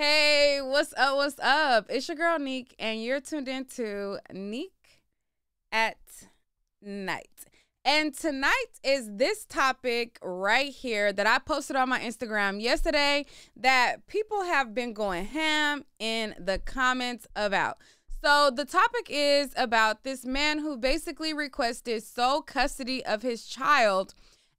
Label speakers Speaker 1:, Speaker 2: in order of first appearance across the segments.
Speaker 1: Hey, what's up? What's up? It's your girl Neek, and you're tuned into Neek at Night. And tonight is this topic right here that I posted on my Instagram yesterday that people have been going ham in the comments about. So the topic is about this man who basically requested sole custody of his child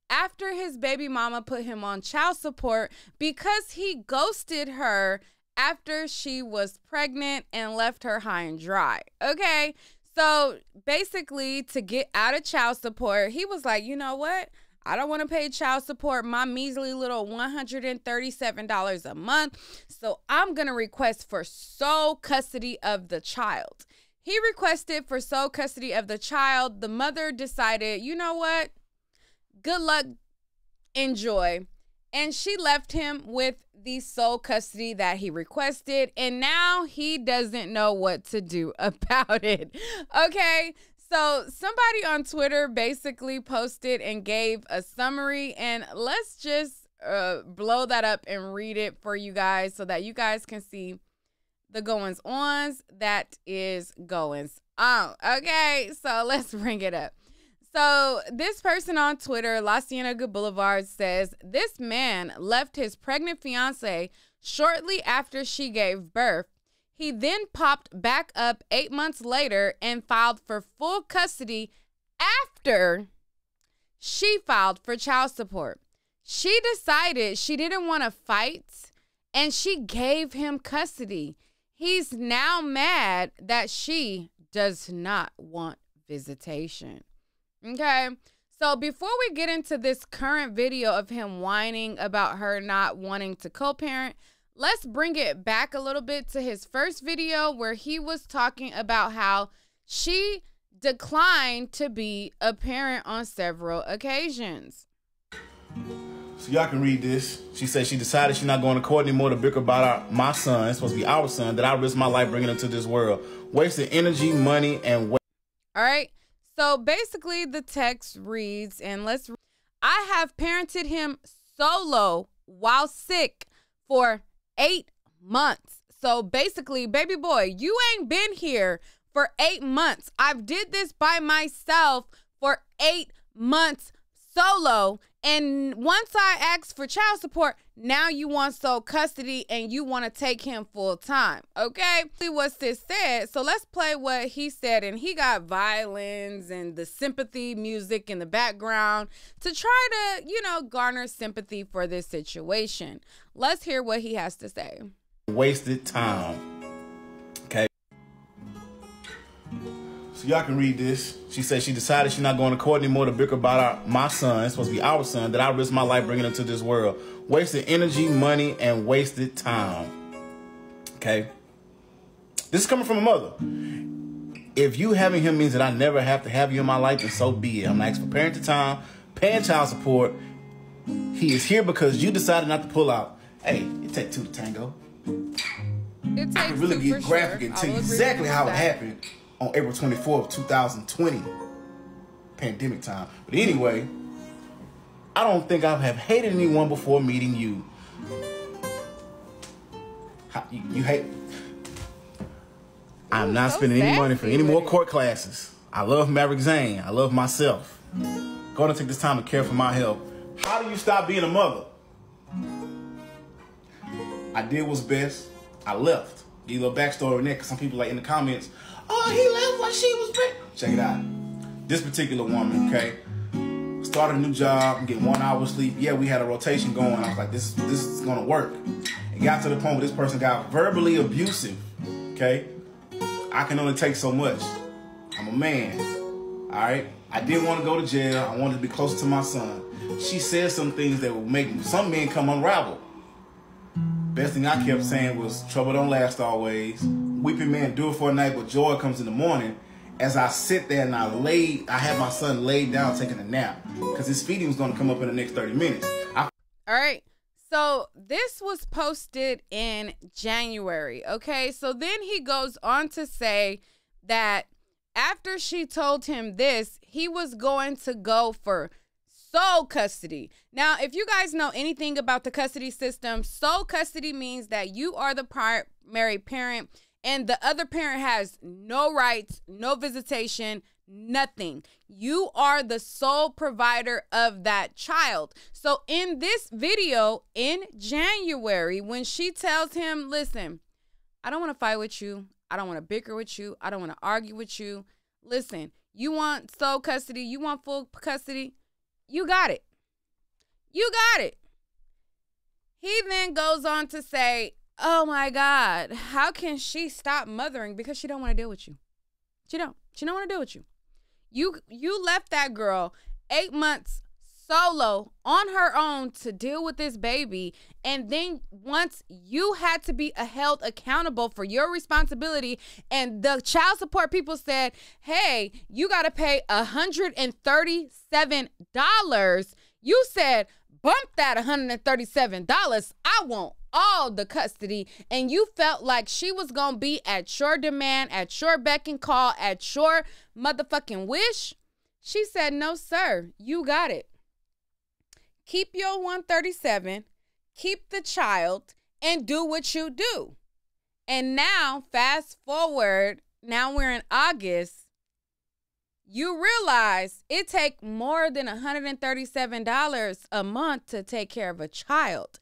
Speaker 1: after his baby mama put him on child support because he ghosted her after she was pregnant and left her high and dry. Okay, so basically to get out of child support, he was like, you know what? I don't want to pay child support, my measly little $137 a month. So I'm going to request for sole custody of the child. He requested for sole custody of the child. The mother decided, you know what? Good luck, enjoy. And she left him with the sole custody that he requested. And now he doesn't know what to do about it. Okay. So somebody on Twitter basically posted and gave a summary, and let's just blow that up and read it for you guys so that you guys can see the goings-ons that is goings on. Okay, so let's bring it up. So this person on Twitter, La Cienega Boulevard, says, this man left his pregnant fiance shortly after she gave birth. He then popped back up 8 months later and filed for full custody after she filed for child support. She decided she didn't want to fight and she gave him custody. He's now mad that she does not want visitation. Okay, so before we get into this current video of him whining about her not wanting to co-parent, let's bring it back a little bit to his first video where he was talking about how she declined to be a parent on several occasions.
Speaker 2: So y'all can read this. She said she decided she's not going to court anymore to bicker about my son. It's supposed to be our son that I risked my life bringing into this world. Wasted energy, money, and weight.
Speaker 1: All right. So basically the text reads, and I have parented him solo while sick for 8 months. So basically, baby boy, you ain't been here for 8 months. I've did this by myself for 8 months solo. And once I asked for child support, now you want sole custody and you want to take him full time. Okay, see what this said. So let's play what he said. And he got violins and the sympathy music in the background to try to, you know, garner sympathy for this situation. Let's hear what he has to say.
Speaker 2: Wasted time. Okay. So y'all can read this. She said she decided she's not going to court anymore to bicker about my son. It's supposed to be our son that I risked my life bringing into this world. Wasted energy, money, and wasted time. Okay. This is coming from a mother. If you having him means that I never have to have you in my life, then so be it. I'm asking for parenting time, paying child support. He is here because you decided not to pull out. Hey, it takes two to tango.
Speaker 1: It takes
Speaker 2: I can really
Speaker 1: two
Speaker 2: get
Speaker 1: for
Speaker 2: graphic
Speaker 1: sure.
Speaker 2: and tell you exactly how it happened on April 24th, 2020, pandemic time. But anyway, I don't think I have hated anyone before meeting you. You hate? I'm not spending any money for any more court classes. I love Maverick Zane. I love myself. Going to take this time to care for my health. How do you stop being a mother? I did what's best. I left. Give you a little backstory on that, because some people like in the comments, oh, he left while she was pregnant. Check it out. This particular woman, okay, started a new job, I'm getting 1 hour sleep. Yeah, we had a rotation going. I was like, this is gonna work. It got to the point where this person got verbally abusive. Okay, I can only take so much. I'm a man. All right. I didn't want to go to jail. I wanted to be closer to my son. She said some things that would make some men come unraveled. Best thing I kept saying was, trouble don't last always. Weeping may endure for a night, but joy comes in the morning. As I sit there and I had my son laid down taking a nap because his feeding was going to come up in the next 30 minutes.
Speaker 1: All right. So this was posted in January. Okay. So then he goes on to say that after she told him this, he was going to go for sole custody. Now, if you guys know anything about the custody system, sole custody means that you are the primary parent and the other parent has no rights, no visitation, nothing. You are the sole provider of that child. So in this video in January, when she tells him, listen, I don't want to fight with you. I don't want to bicker with you. I don't want to argue with you. Listen, you want sole custody? You want full custody? You got it. You got it. He then goes on to say, oh my God, how can she stop mothering? Because she don't want to deal with you. She don't want to deal with you. You left that girl 8 months solo on her own to deal with this baby. And then once you had to be held accountable for your responsibility and the child support people said, hey, you got to pay $137. You said, bump that $137. I want all the custody. And you felt like she was going to be at your demand, at your beck and call, at your motherfucking wish. She said, no, sir, you got it. Keep your 137, keep the child, and do what you do. And now, fast forward, now we're in August, you realize it takes more than $137 a month to take care of a child.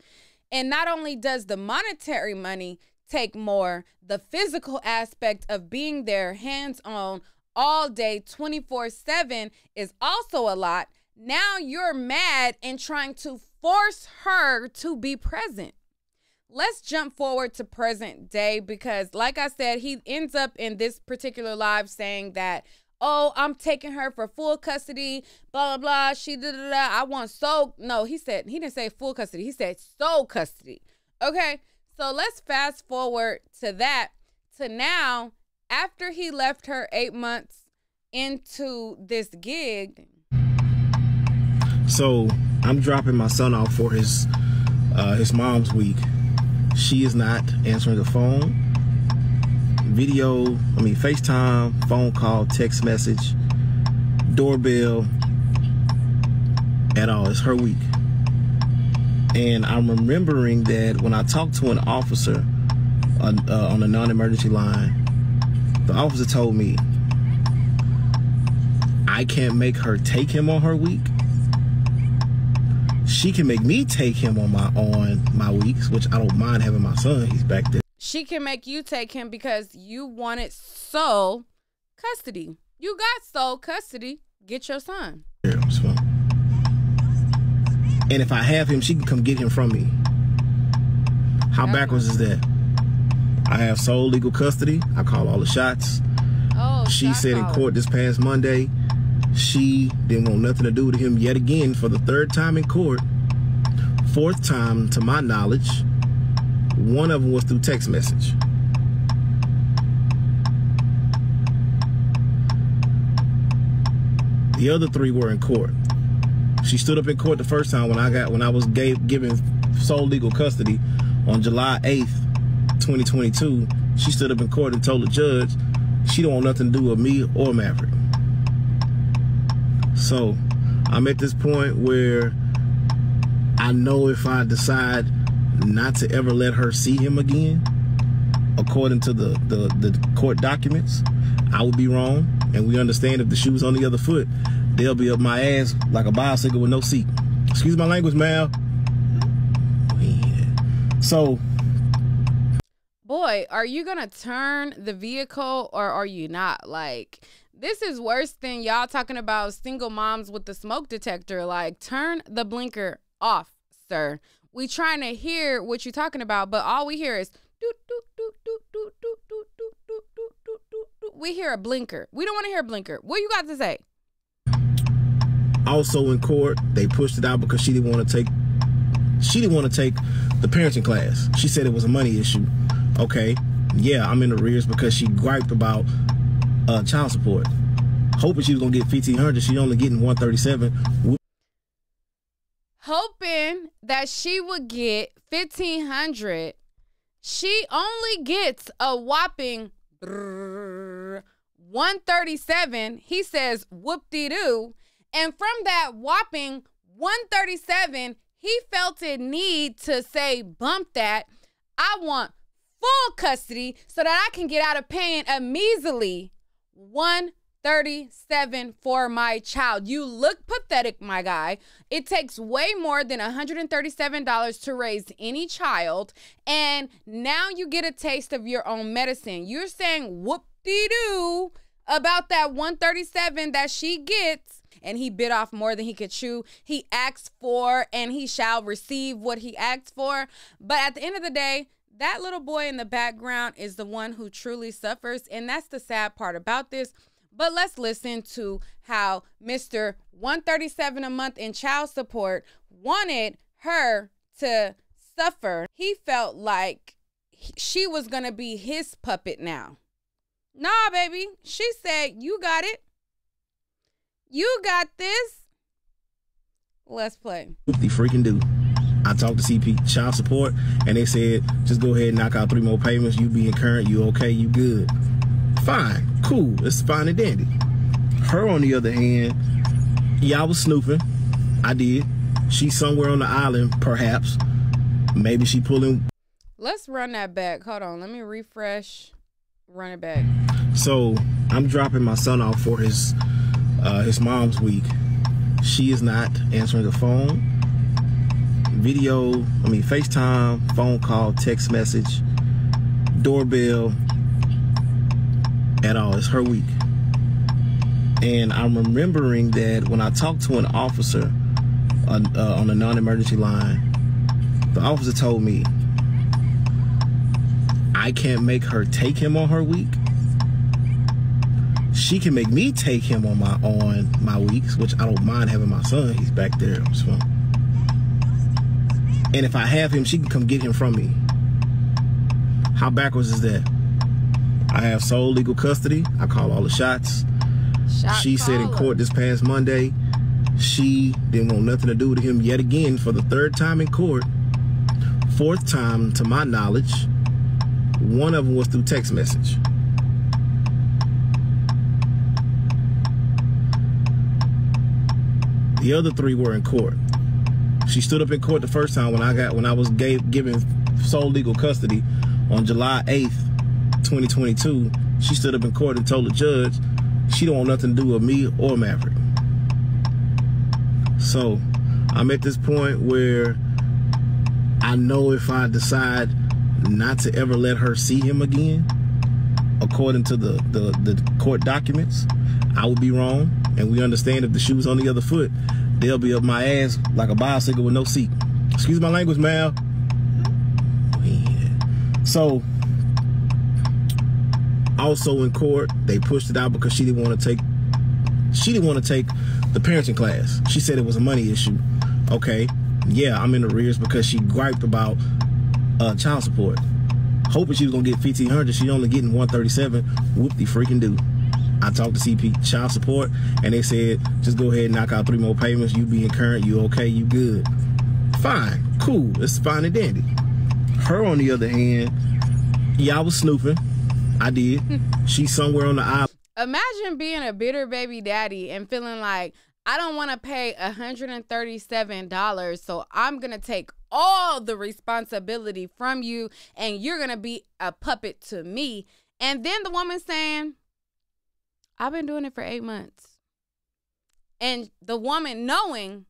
Speaker 1: And not only does the monetary money take more, the physical aspect of being there hands-on all day 24/7 is also a lot. Now you're mad and trying to force her to be present. Let's jump forward to present day because like I said, he ends up in this particular live saying that, oh, I'm taking her for full custody, blah, blah, blah. She da-da-da. I want sole. No, he didn't say full custody. He said sole custody. Okay, so let's fast forward to that, to now, after he left her 8 months into this gig.
Speaker 2: So I'm dropping my son off for his mom's week. She is not answering the phone. FaceTime, phone call, text message, doorbell, at all. It's her week. And I'm remembering that when I talked to an officer on the non-emergency line, the officer told me I can't make her take him on her week. She can make me take him on my weeks, which I don't mind having my son. He's back there.
Speaker 1: She can make you take him because you wanted sole custody. You got sole custody. Get your son.
Speaker 2: Yeah, it's fine. And if I have him, she can come get him from me. How backwards is that? I have sole legal custody. I call all the shots.
Speaker 1: Oh,
Speaker 2: she said in court this past Monday, she didn't want nothing to do with him yet again for the 3rd time in court. 4th time, to my knowledge. One of them was through text message. The other 3 were in court. She stood up in court the first time when I was given sole legal custody on July 8th, 2022. She stood up in court and told the judge she don't want nothing to do with me or Maverick. So I'm at this point where I know if I decide not to ever let her see him again, according to the court documents, I would be wrong. And we understand if the shoe's on the other foot, they'll be up my ass like a bicycle with no seat. Excuse my language, Mal. So,
Speaker 1: boy, are you gonna turn the vehicle or are you not? Like, this is worse than y'all talking about single moms with the smoke detector. Like, turn the blinker off, sir. We trying to hear what you're talking about, but all we hear is doot, doot, doot, doot, doot, doot, doot, doot, doot, doot, doot, doot, doot. We hear a blinker. We don't want to hear a blinker. What you got to say?
Speaker 2: Also in court, they pushed it out because she didn't want to take the parenting class. She said it was a money issue. Okay, yeah, I'm in arrears because she griped about child support. Hoping she was gonna get $1,500, she only getting $137.
Speaker 1: Hoping that she would get $1,500, she only gets a whopping $137. He says whoop-de-doo. And from that whopping 137, he felt a need to say, bump that. I want full custody so that I can get out of paying a measly $137 for my child. You look pathetic, my guy. It takes way more than $137 to raise any child, and now you get a taste of your own medicine. You're saying whoop-de-doo about that $137 that she gets, and he bit off more than he could chew. He asked for, and he shall receive what he asked for. But at the end of the day, that little boy in the background is the one who truly suffers, and that's the sad part about this. But let's listen to how Mr. $137 a month in child support wanted her to suffer. He felt like she was going to be his puppet now. Nah, baby. She said, you got it. You got this. Let's play.
Speaker 3: They freaking do. I talked to CP child support, and they said, just go ahead and knock out 3 more payments. You being current, you okay, you good. Fine, cool, it's fine and dandy. Her, on the other hand, yeah, I was snooping. I did. She's somewhere on the island, perhaps. Maybe she pulling.
Speaker 1: Let's run that back. Hold on, let me refresh. Run it back.
Speaker 3: So I'm dropping my son off for his mom's week. She is not answering the phone. FaceTime, phone call, text message, doorbell, at all. It's her week. And I'm remembering that when I talked to an officer on the non-emergency line, the officer told me I can't make her take him on her week. She can make me take him on my weeks, which I don't mind having my son. He's back there. It's fun. And if I have him, she can come get him from me. How backwards is that? I have sole legal custody. I call all the shots. She said in court this past Monday, she didn't want nothing to do with him yet again for the 3rd time in court. 4th time, to my knowledge. One of them was through text message. The other 3 were in court. She stood up in court the first time when I was given sole legal custody on July 8th, 2022. She stood up in court and told the judge she don't want nothing to do with me or Maverick. So I'm at this point where I know if I decide not to ever let her see him again, according to the court documents, I would be wrong. And we understand if the shoe's on the other foot, they'll be up my ass like a bicycle with no seat. Excuse my language, Mal. So, also in court, they pushed it out because she didn't want to take the parenting class. She said it was a money issue. Okay, yeah, I'm in arrears because she griped about child support. Hoping she was gonna get $1,500, she only getting $137. Whoop-de freaking do. I talked to CP child support, and they said, just go ahead and knock out 3 more payments. You being current, you okay, you good. Fine, cool, it's fine and dandy. Her, on the other hand, yeah, I was snooping. I did. She's somewhere on the island.
Speaker 1: Imagine being a bitter baby daddy and feeling like, I don't want to pay $137, so I'm going to take all the responsibility from you, and you're going to be a puppet to me. And then the woman saying, I've been doing it for 8 months. And the woman knowing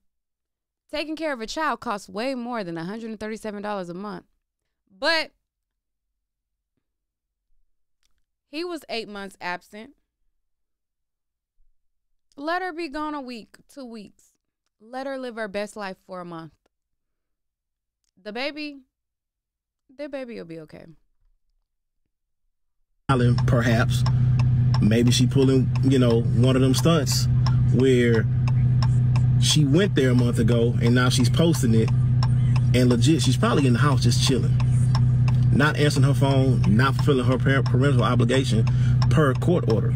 Speaker 1: taking care of a child costs way more than $137 a month. But he was 8 months absent. Let her be gone a week, 2 weeks. Let her live her best life for a month. The baby will be okay.
Speaker 3: Perhaps. Maybe she pulling, one of them stunts where she went there a month ago and now she's posting it, and legit, she's probably in the house just chilling. Not answering her phone, not fulfilling her parental obligation per court order.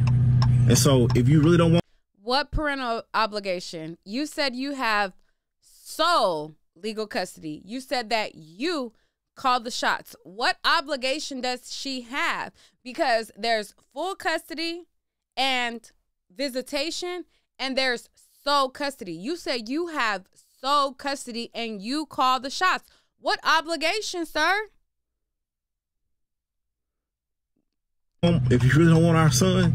Speaker 3: And so if you really don't want...
Speaker 1: What parental obligation? You said you have sole legal custody. You said that you call the shots. What obligation does she have? Because there's full custody and visitation, and there's sole custody. You said you have sole custody and you call the shots. What obligation, sir?
Speaker 3: If you really don't want our son,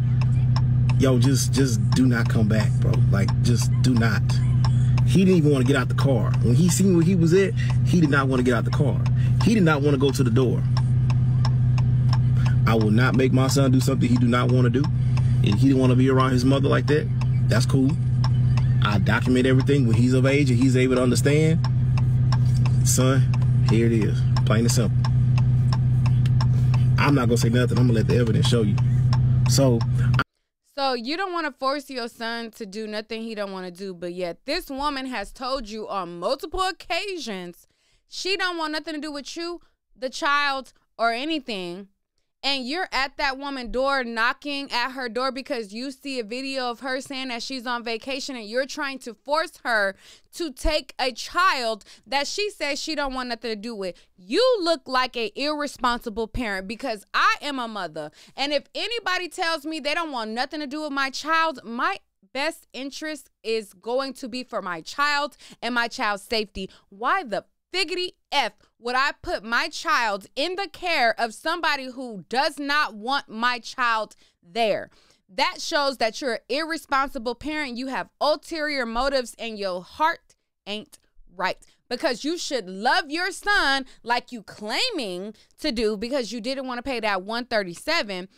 Speaker 3: yo, just do not come back, bro. Like, just do not. He didn't even want to get out the car. When he seen where he was at, he did not want to get out the car. He did not want to go to the door. I will not make my son do something he do not want to do. And he didn't want to be around his mother like that. That's cool. I document everything when he's of age and he's able to understand. Son, here it is. Plain and simple. I'm not going to say nothing. I'm going to let the evidence show you. So
Speaker 1: you don't want to force your son to do nothing he don't want to do, but yet this woman has told you on multiple occasions she don't want nothing to do with you, the child, or anything. And you're at that woman's door, knocking at her door because you see a video of her saying that she's on vacation and you're trying to force her to take a child that she says she don't want nothing to do with. You look like an irresponsible parent, because I am a mother. And if anybody tells me they don't want nothing to do with my child, my best interest is going to be for my child and my child's safety. Why the figgity F would I put my child in the care of somebody who does not want my child there? That shows that you're an irresponsible parent. You have ulterior motives and your heart ain't right, because you should love your son like you claiming to do, because you didn't want to pay that $137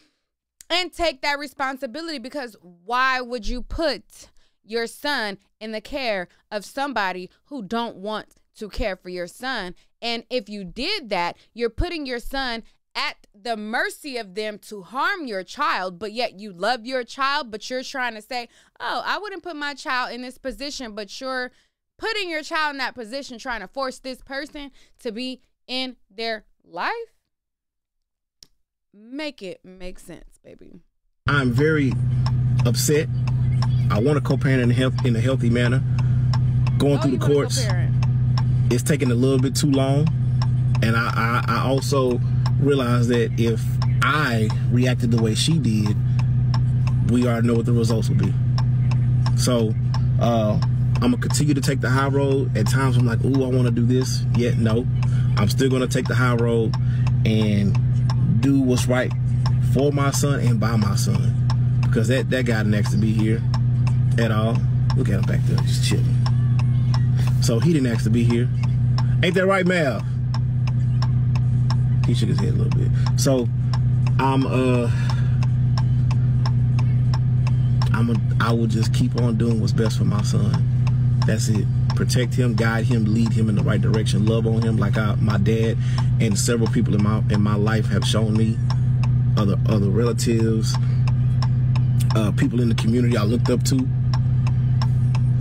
Speaker 1: and take that responsibility. Because why would you put your son in the care of somebody who don't want to care for your son? And if you did that, you're putting your son at the mercy of them to harm your child, but yet you love your child, but you're trying to say, oh, I wouldn't put my child in this position, but you're putting your child in that position, trying to force this person to be in their life. Make it make sense, baby.
Speaker 3: I'm very upset. I want to co-parent in a healthy manner. Going through the courts, it's taking a little bit too long. And I also realized that if I reacted the way she did, we already know what the results will be. So I'm gonna continue to take the high road. At times I'm like, ooh, I want to do this. Yet no, I'm still gonna take the high road and do what's right for my son and by my son, because that guy didn't ask to be here at all. Look at him back there, just chilling. So he didn't ask to be here. Ain't that right, Mal? He shook his head a little bit. So I will just keep on doing what's best for my son. That's it. Protect him, guide him, lead him in the right direction, love on him like my dad and several people in my life have shown me. Other relatives, people in the community I looked up to.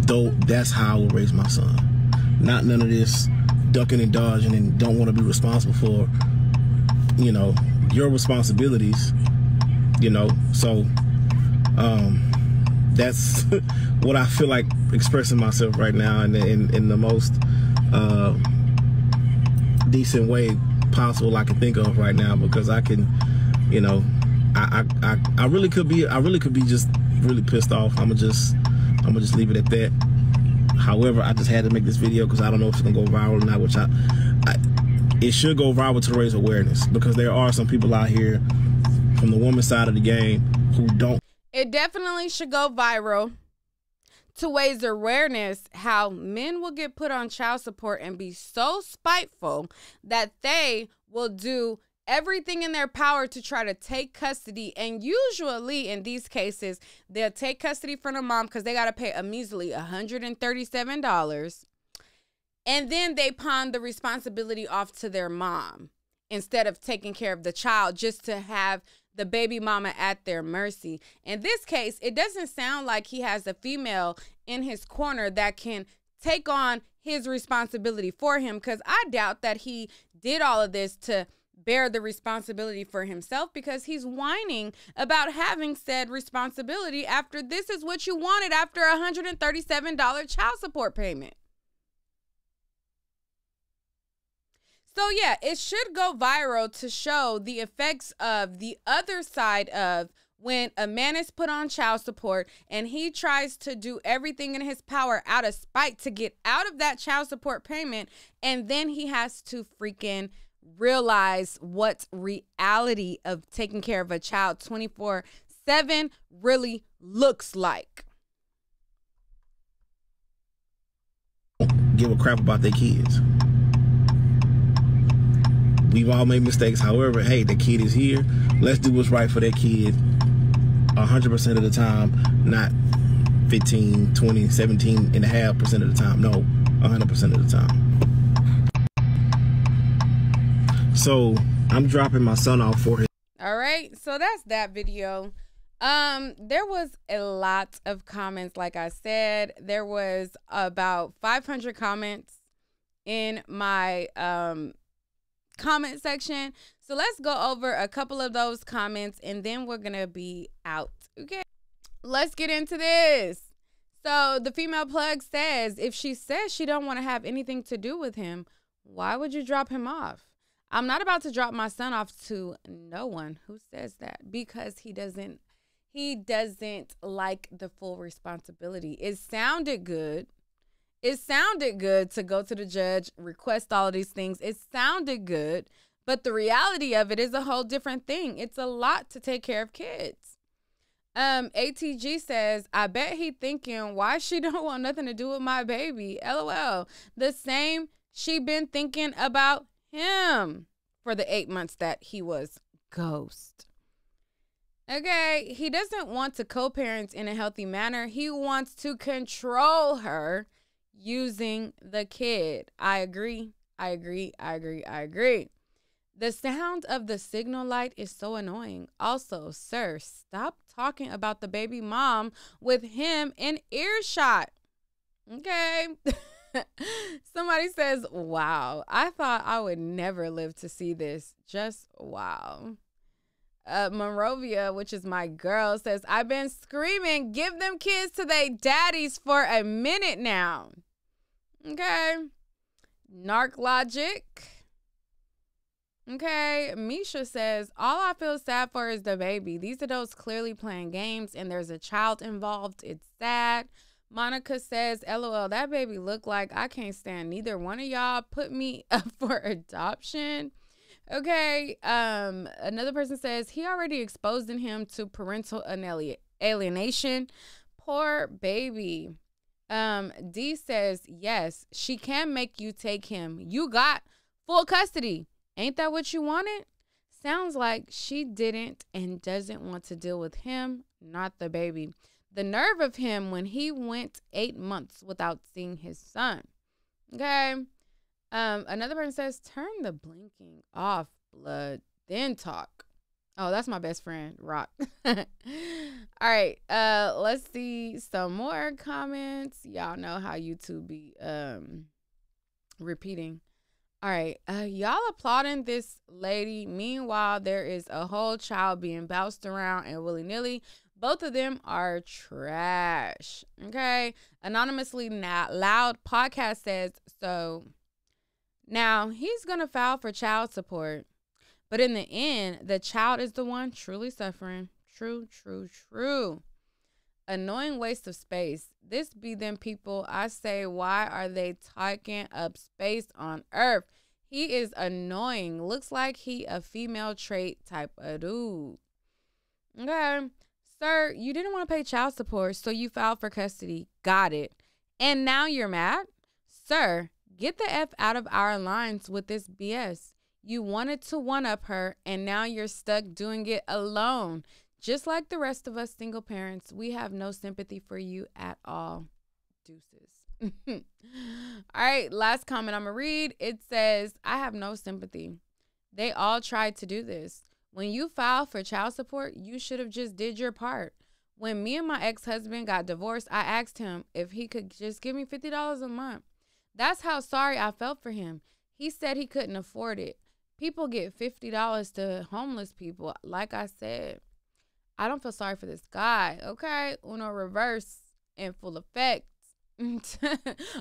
Speaker 3: Though that's how I will raise my son. Not none of this ducking and dodging and don't want to be responsible for, you know, your responsibilities, you know. So that's what I feel like expressing myself right now in the most decent way possible I can think of right now, because I can, you know, I really could be just really pissed off. I'm gonna just leave it at that. However, I just had to make this video because I don't know if it's gonna go viral or not, which it should go viral to raise awareness, because there are some people out here from the woman's side of the game who don't.
Speaker 1: It definitely should go viral to raise awareness how men will get put on child support and be so spiteful that they will do everything in their power to try to take custody. And usually in these cases, they'll take custody from the mom because they got to pay a measly $137. And then they pawn the responsibility off to their mom instead of taking care of the child, just to have the baby mama at their mercy. In this case, it doesn't sound like he has a female in his corner that can take on his responsibility for him, because I doubt that he did all of this to bear the responsibility for himself, because he's whining about having said responsibility after this is what you wanted after a $137 child support payment. So yeah, it should go viral to show the effects of the other side of when a man is put on child support and he tries to do everything in his power out of spite to get out of that child support payment, and then he has to freaking realize what reality of taking care of a child 24/7 really looks like.
Speaker 3: Give a crap about their kids. We've all made mistakes. However, hey, the kid is here. Let's do what's right for that kid 100% of the time, not 15, 20, 17.5% of the time. No, 100% of the time. So I'm dropping my son off for his.
Speaker 1: All right, so that's that video. There was a lot of comments. Like I said, there was about 500 comments in my comment section. So let's go over a couple of those comments and then we're gonna be out. Okay, let's get into this. So the female plug says, if she says she don't want to have anything to do with him, why would you drop him off? I'm not about to drop my son off to no one. Who says that? Because he doesn't like the full responsibility. It sounded good. It sounded good to go to the judge, request all of these things. It sounded good, but the reality of it is a whole different thing. It's a lot to take care of kids. ATG says, I bet he thinking, why she don't want nothing to do with my baby? LOL. The same she been thinking about him for the 8 months that he was ghost. Okay, he doesn't want to co-parent in a healthy manner. He wants to control her using the kid. I agree. The sound of the signal light is so annoying. Also, sir, stop talking about the baby mom with him in earshot. Okay. Somebody says, wow, I thought I would never live to see this. Just wow. Monrovia, which is my girl, says, I've been screaming, give them kids to their daddies for a minute now. Okay. Narc Logic. Okay. Misha says, all I feel sad for is the baby. These adults clearly playing games and there's a child involved. It's sad. Monica says, LOL, that baby look like I can't stand neither one of y'all. Put me up for adoption. Okay. Another person says, he already exposing him to parental alienation. Poor baby. D says, yes, she can make you take him. You got full custody. Ain't that what you wanted? Sounds like she didn't and doesn't want to deal with him, not the baby. The nerve of him when he went 8 months without seeing his son. Okay. Another person says, turn the blinking off, blood, then talk. Oh, that's my best friend, Rock. All right. Let's see some more comments. Y'all know how YouTube be repeating. All right. Y'all applauding this lady. Meanwhile, there is a whole child being bounced around and willy-nilly. Both of them are trash. Okay. Anonymously Loud podcast says, so now he's going to file for child support. But in the end, the child is the one truly suffering. True. Annoying waste of space. This be them people. I say, why are they taking up space on earth? He is annoying. Looks like he a female trait type of dude. Okay. Sir, you didn't want to pay child support, so you filed for custody. Got it. And now you're mad? Sir, get the F out of our lines with this BS. You wanted to one-up her, and now you're stuck doing it alone. Just like the rest of us single parents, we have no sympathy for you at all. Deuces. All right, last comment I'm going to read. It says, I have no sympathy. They all tried to do this. When you filed for child support, you should have just did your part. When me and my ex-husband got divorced, I asked him if he could just give me $50 a month. That's how sorry I felt for him. He said he couldn't afford it. People get $50 to homeless people. Like I said, I don't feel sorry for this guy. Okay, Uno reverse in full effect. All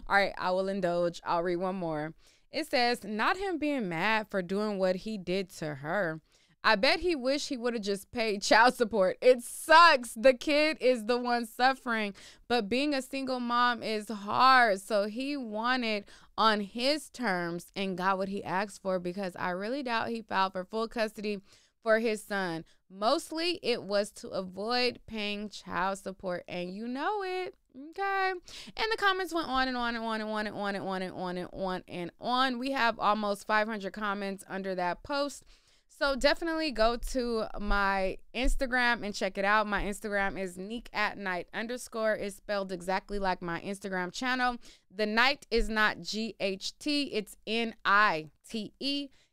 Speaker 1: right, I will indulge. I'll read one more. It says, not him being mad for doing what he did to her. I bet he wish he would have just paid child support. It sucks. The kid is the one suffering, but being a single mom is hard. So he wanted on his terms and got what he asked for, because I really doubt he filed for full custody for his son. Mostly it was to avoid paying child support, and you know it. Okay. And the comments went on and on and on and on and on and on and on and on and on. We have almost 500 comments under that post. So definitely go to my Instagram and check it out. My Instagram is neek@night_. It's spelled exactly like my Instagram channel. The night is not GHT, it's NITE.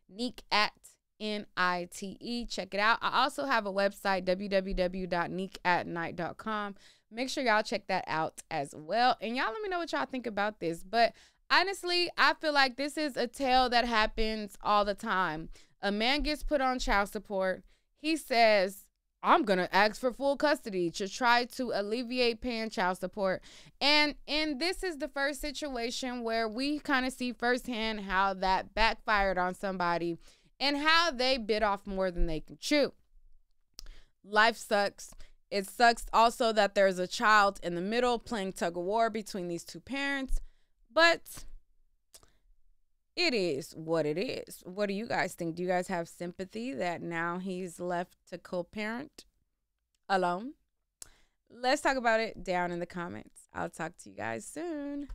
Speaker 1: Neek@NITE. Check it out. I also have a website, www.neek@night.com. Make sure y'all check that out as well. And y'all let me know what y'all think about this. But honestly, I feel like this is a tale that happens all the time. A man gets put on child support. He says, I'm going to ask for full custody to try to alleviate paying child support. And this is the first situation where we kind of see firsthand how that backfired on somebody and how they bit off more than they can chew. Life sucks. It sucks also that there's a child in the middle playing tug of war between these two parents. But it is what it is. What do you guys think? Do you guys have sympathy that now he's left to co-parent alone? Let's talk about it down in the comments. I'll talk to you guys soon.